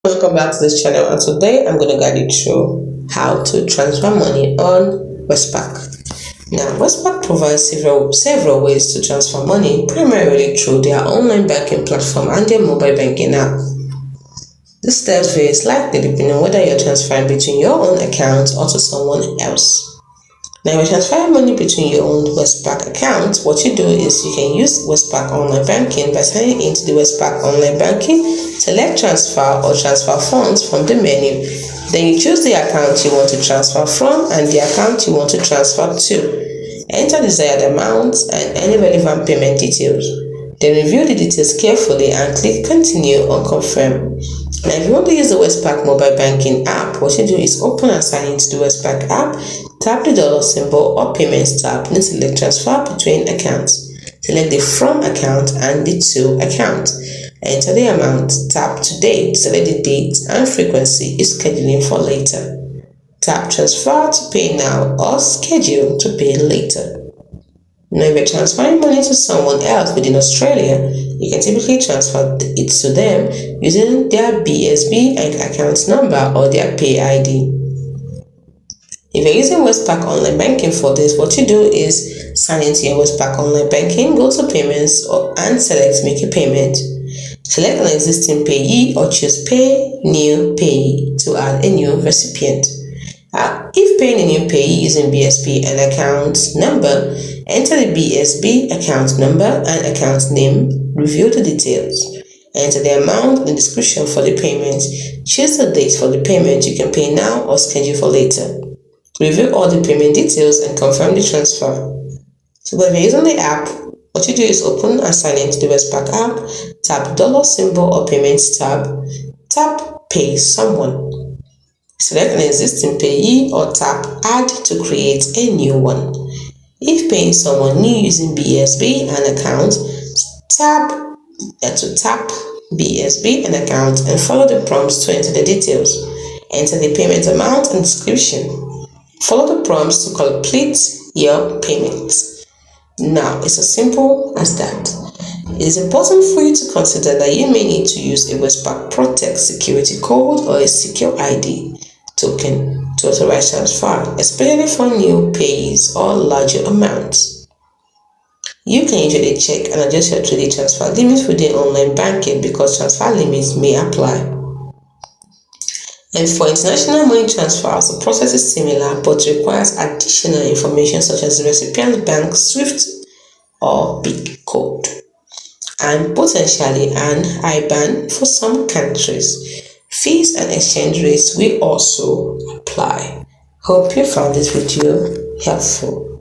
Welcome back to this channel, and today I'm going to guide you through how to transfer money on Westpac. Now, Westpac provides several ways to transfer money, primarily through their online banking platform and their mobile banking app. This steps vary slightly depending on whether you're transferring between your own account or to someone else. Now, when transferring money between your own Westpac account, what you do is you can use Westpac online banking by signing into the Westpac online banking, select transfer or transfer funds from the menu. Then you choose the account you want to transfer from and the account you want to transfer to. Enter desired amounts and any relevant payment details. Then review the details carefully and click continue or confirm. Now, if you want to use the Westpac mobile banking app, what you do is open and sign into the Westpac app, tap the dollar symbol or payments tab, then select transfer between accounts. Select the from account and the to account. Enter the amount, tap to date, select the date and frequency is scheduling for later. Tap transfer to pay now or schedule to pay later. Now, if you're transferring money to someone else within Australia, you can typically transfer it to them using their BSB account number or their Pay ID. If you're using Westpac online banking for this, what you do is sign into your Westpac online banking, go to payments and select make a payment. Select an existing payee or choose pay new payee to add a new recipient. If paying a new payee using BSB and account number, enter the BSB account number and account name, review the details. Enter the amount and the description for the payment. Choose the date for the payment you can pay now or schedule for later. Review all the payment details and confirm the transfer. So if you're using the app, what you do is open and sign into the Westpac app, tap dollar symbol or payments tab, tap pay someone. Select an existing payee or tap add to create a new one. If paying someone new using BSB and account, tap BSB and account and follow the prompts to enter the details. Enter the payment amount and description. Follow the prompts to complete your payment. Now, it's as simple as that. It is important for you to consider that you may need to use a Westpac Protect security code or a secure ID token to authorize transfer, especially for new payees or larger amounts. You can usually check and adjust your daily transfer limits within online banking because transfer limits may apply. And for international money transfers, the process is similar but requires additional information such as the recipient's bank SWIFT or BIC code and potentially an IBAN for some countries. Fees and exchange rates will also apply. Hope you found this video helpful.